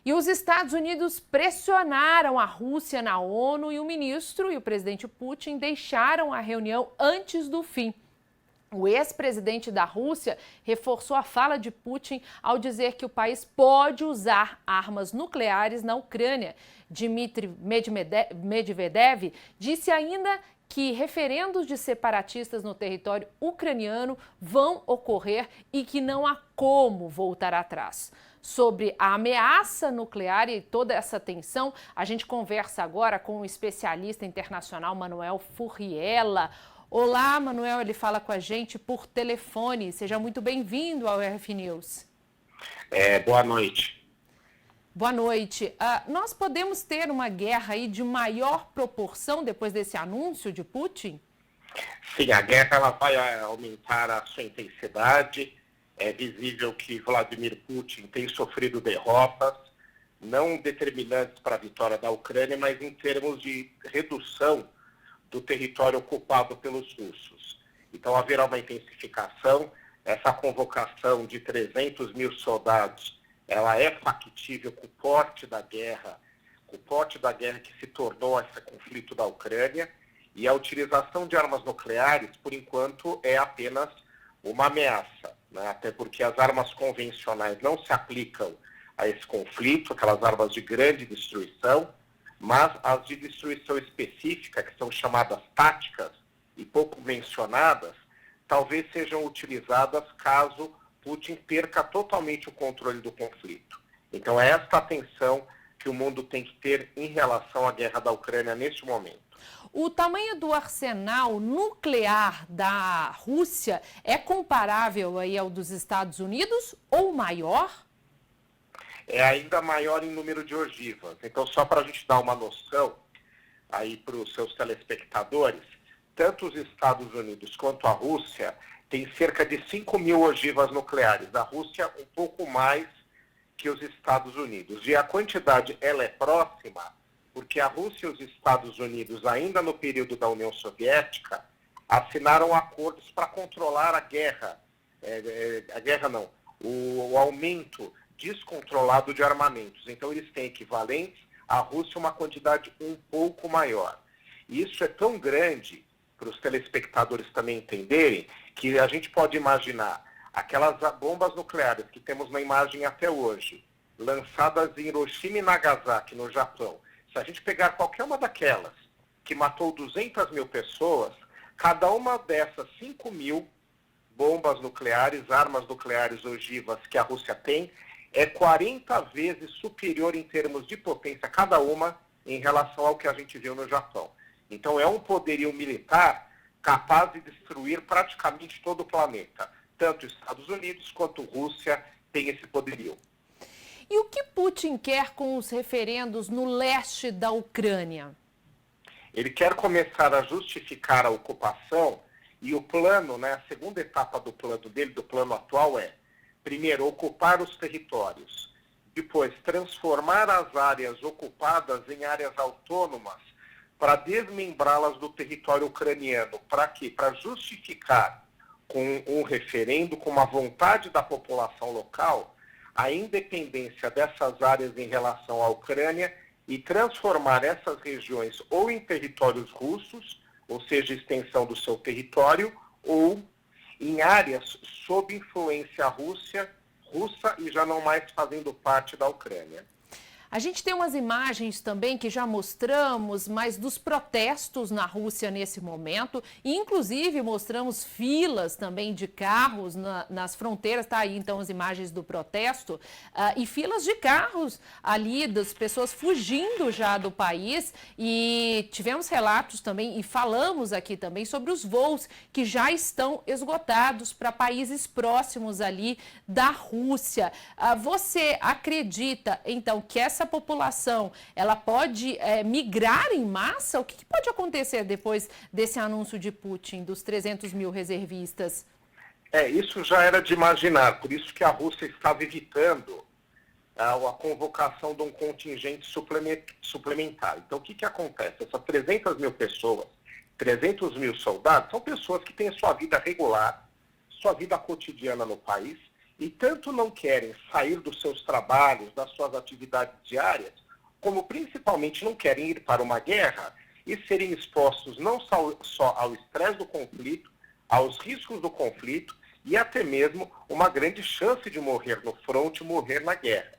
E os Estados Unidos pressionaram a Rússia na ONU e o ministro e o presidente Putin deixaram a reunião antes do fim. O ex-presidente da Rússia reforçou a fala de Putin ao dizer que o país pode usar armas nucleares na Ucrânia. Dmitry Medvedev disse ainda que referendos de separatistas no território ucraniano vão ocorrer e que não há como voltar atrás. Sobre a ameaça nuclear e toda essa tensão, a gente conversa agora com o especialista internacional Manuel Furriela. Olá, Manuel, ele fala com a gente por telefone. Seja muito bem-vindo ao RF News. Boa noite. Boa noite. Nós podemos ter uma guerra aí de maior proporção depois desse anúncio de Putin? Sim, a guerra ela vai aumentar a sua intensidade. É visível que Vladimir Putin tem sofrido derrotas, não determinantes para a vitória da Ucrânia, mas em termos de redução do território ocupado pelos russos. Então haverá uma intensificação. Essa convocação de 300 mil soldados, ela é factível com o porte da guerra que se tornou esse conflito da Ucrânia, e a utilização de armas nucleares, por enquanto, é apenas uma ameaça, né? Até porque as armas convencionais não se aplicam a esse conflito, aquelas armas de grande destruição, mas as de destruição específica, que são chamadas táticas e pouco mencionadas, talvez sejam utilizadas caso Putin perca totalmente o controle do conflito. Então é esta atenção que o mundo tem que ter em relação à guerra da Ucrânia neste momento. O tamanho do arsenal nuclear da Rússia é comparável aí ao dos Estados Unidos ou maior? É ainda maior em número de ogivas. Então, só para a gente dar uma noção aí para os seus telespectadores, tanto os Estados Unidos quanto a Rússia tem cerca de 5 mil ogivas nucleares. A Rússia um pouco mais que os Estados Unidos. E a quantidade ela é próxima porque a Rússia e os Estados Unidos, ainda no período da União Soviética, assinaram acordos para controlar a guerra. O aumento descontrolado de armamentos. Então eles têm equivalentes, a Rússia uma quantidade um pouco maior. E isso é tão grande, para os telespectadores também entenderem, que a gente pode imaginar aquelas bombas nucleares que temos na imagem até hoje, lançadas em Hiroshima e Nagasaki, no Japão. Se a gente pegar qualquer uma daquelas que matou 200 mil pessoas, cada uma dessas 5 mil bombas nucleares, armas nucleares ogivas que a Rússia tem, é 40 vezes superior em termos de potência cada uma em relação ao que a gente viu no Japão. Então é um poderio militar capaz de destruir praticamente todo o planeta. Tanto Estados Unidos quanto Rússia têm esse poderio. E o que Putin quer com os referendos no leste da Ucrânia? Ele quer começar a justificar a ocupação e o plano, a segunda etapa do plano dele, do plano atual é, primeiro, ocupar os territórios, depois, transformar as áreas ocupadas em áreas autônomas para desmembrá-las do território ucraniano. Para quê? Para justificar com um referendo, com uma vontade da população local, a independência dessas áreas em relação à Ucrânia e transformar essas regiões ou em territórios russos, ou seja, extensão do seu território, ou em áreas sob influência russa e já não mais fazendo parte da Ucrânia. A gente tem umas imagens também que já mostramos, mas dos protestos na Rússia nesse momento. E, inclusive, mostramos filas também de carros nas fronteiras. Está aí, então, as imagens do protesto. E filas de carros ali, das pessoas fugindo já do país. E tivemos relatos também, e falamos aqui também, sobre os voos que já estão esgotados para países próximos ali da Rússia. Você acredita, então, que essa população, ela pode migrar em massa? O que pode acontecer depois desse anúncio de Putin, dos 300 mil reservistas? Isso já era de imaginar, por isso que a Rússia estava evitando a convocação de um contingente suplementar. Então, o que acontece? Essas 300 mil pessoas, 300 mil soldados, são pessoas que têm sua vida regular, sua vida cotidiana no país, e tanto não querem sair dos seus trabalhos, das suas atividades diárias, como principalmente não querem ir para uma guerra e serem expostos não só ao estresse do conflito, aos riscos do conflito e até mesmo uma grande chance de morrer no fronte, morrer na guerra.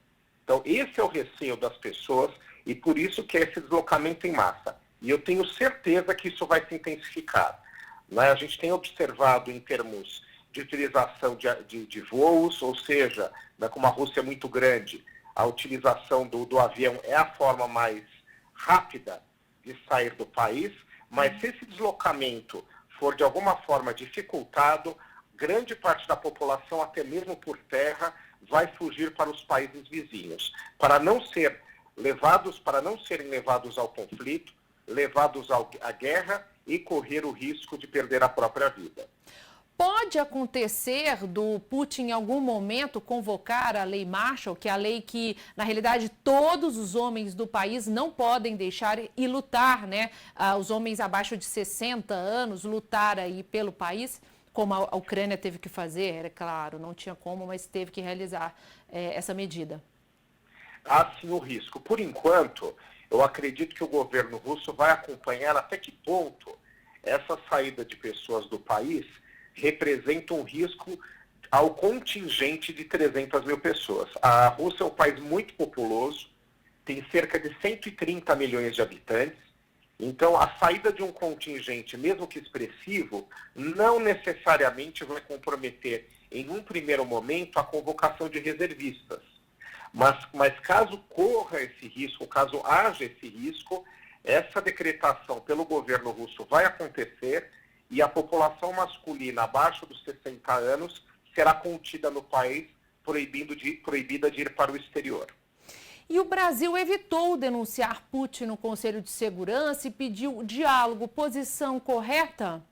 Então, esse é o receio das pessoas e por isso que é esse deslocamento em massa. E eu tenho certeza que isso vai se intensificar. A gente tem observado em termos de utilização de voos, ou seja, como a Rússia é muito grande, a utilização do avião é a forma mais rápida de sair do país, mas se esse deslocamento for de alguma forma dificultado, grande parte da população, até mesmo por terra, vai fugir para os países vizinhos, para não serem levados ao conflito, levados à guerra e correr o risco de perder a própria vida. Pode acontecer do Putin em algum momento convocar a lei Marshall, que é a lei que, na realidade, todos os homens do país não podem deixar e lutar, né? Os homens abaixo de 60 anos lutar aí pelo país, como a Ucrânia teve que fazer, era claro, não tinha como, mas teve que realizar essa medida. Há sim o risco. Por enquanto, eu acredito que o governo russo vai acompanhar até que ponto essa saída de pessoas do país representa um risco ao contingente de 300 mil pessoas. A Rússia é um país muito populoso, tem cerca de 130 milhões de habitantes, então a saída de um contingente, mesmo que expressivo, não necessariamente vai comprometer, em um primeiro momento, a convocação de reservistas. Mas caso corra esse risco, caso haja esse risco, essa decretação pelo governo russo vai acontecer e a população masculina abaixo dos 60 anos será contida no país, proibida de ir para o exterior. E o Brasil evitou denunciar Putin no Conselho de Segurança e pediu diálogo. Posição correta?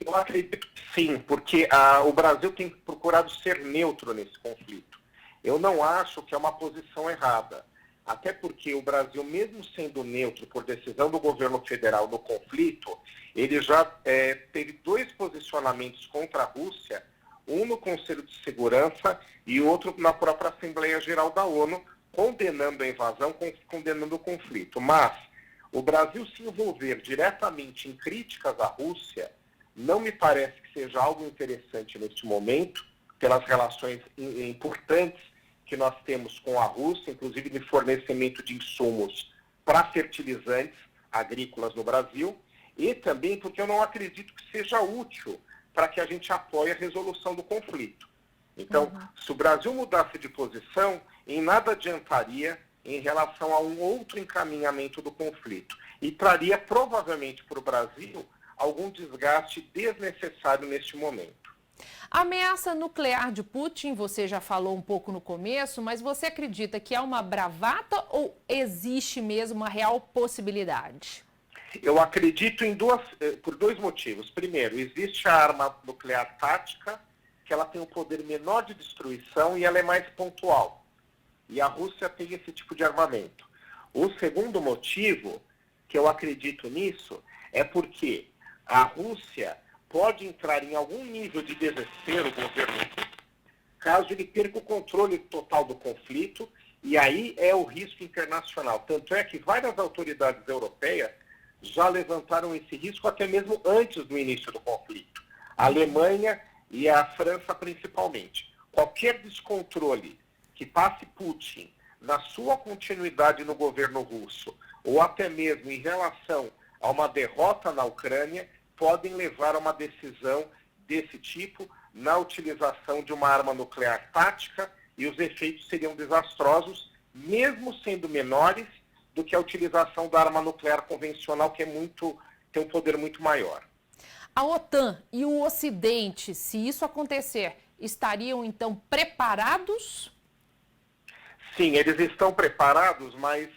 Eu acredito que sim, porque o Brasil tem procurado ser neutro nesse conflito. Eu não acho que é uma posição errada. Até porque o Brasil, mesmo sendo neutro por decisão do governo federal no conflito, ele já teve 2 posicionamentos contra a Rússia, um no Conselho de Segurança e outro na própria Assembleia Geral da ONU, condenando a invasão, condenando o conflito. Mas o Brasil se envolver diretamente em críticas à Rússia não me parece que seja algo interessante neste momento, pelas relações importantes que nós temos com a Rússia, inclusive de fornecimento de insumos para fertilizantes agrícolas no Brasil, e também porque eu não acredito que seja útil para que a gente apoie a resolução do conflito. Então, se o Brasil mudasse de posição, em nada adiantaria em relação a um outro encaminhamento do conflito. E traria provavelmente para o Brasil algum desgaste desnecessário neste momento. A ameaça nuclear de Putin, você já falou um pouco no começo, mas você acredita que é uma bravata ou existe mesmo uma real possibilidade? Eu acredito por 2 motivos. Primeiro, existe a arma nuclear tática, que ela tem um poder menor de destruição e ela é mais pontual. E a Rússia tem esse tipo de armamento. O segundo motivo, que eu acredito nisso, é porque a Rússia pode entrar em algum nível de desespero, o governo, caso ele perca o controle total do conflito, e aí é o risco internacional. Tanto é que várias autoridades europeias já levantaram esse risco até mesmo antes do início do conflito. A Alemanha e a França principalmente. Qualquer descontrole que passe Putin na sua continuidade no governo russo, ou até mesmo em relação a uma derrota na Ucrânia, podem levar a uma decisão desse tipo na utilização de uma arma nuclear tática e os efeitos seriam desastrosos, mesmo sendo menores do que a utilização da arma nuclear convencional, que tem um poder muito maior. A OTAN e o Ocidente, se isso acontecer, estariam então preparados? Sim, eles estão preparados, mas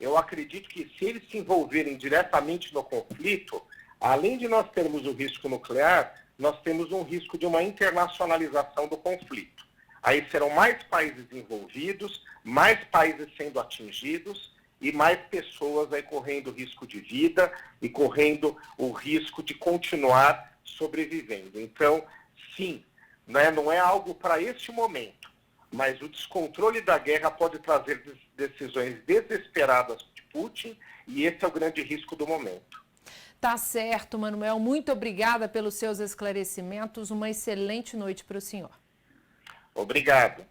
eu acredito que se eles se envolverem diretamente no conflito, além de nós termos o risco nuclear, nós temos um risco de uma internacionalização do conflito. Aí serão mais países envolvidos, mais países sendo atingidos e mais pessoas aí correndo risco de vida e correndo o risco de continuar sobrevivendo. Então, sim, né? Não é algo para este momento, mas o descontrole da guerra pode trazer decisões desesperadas de Putin e esse é o grande risco do momento. Tá certo, Manuel. Muito obrigada pelos seus esclarecimentos. Uma excelente noite para o senhor. Obrigado.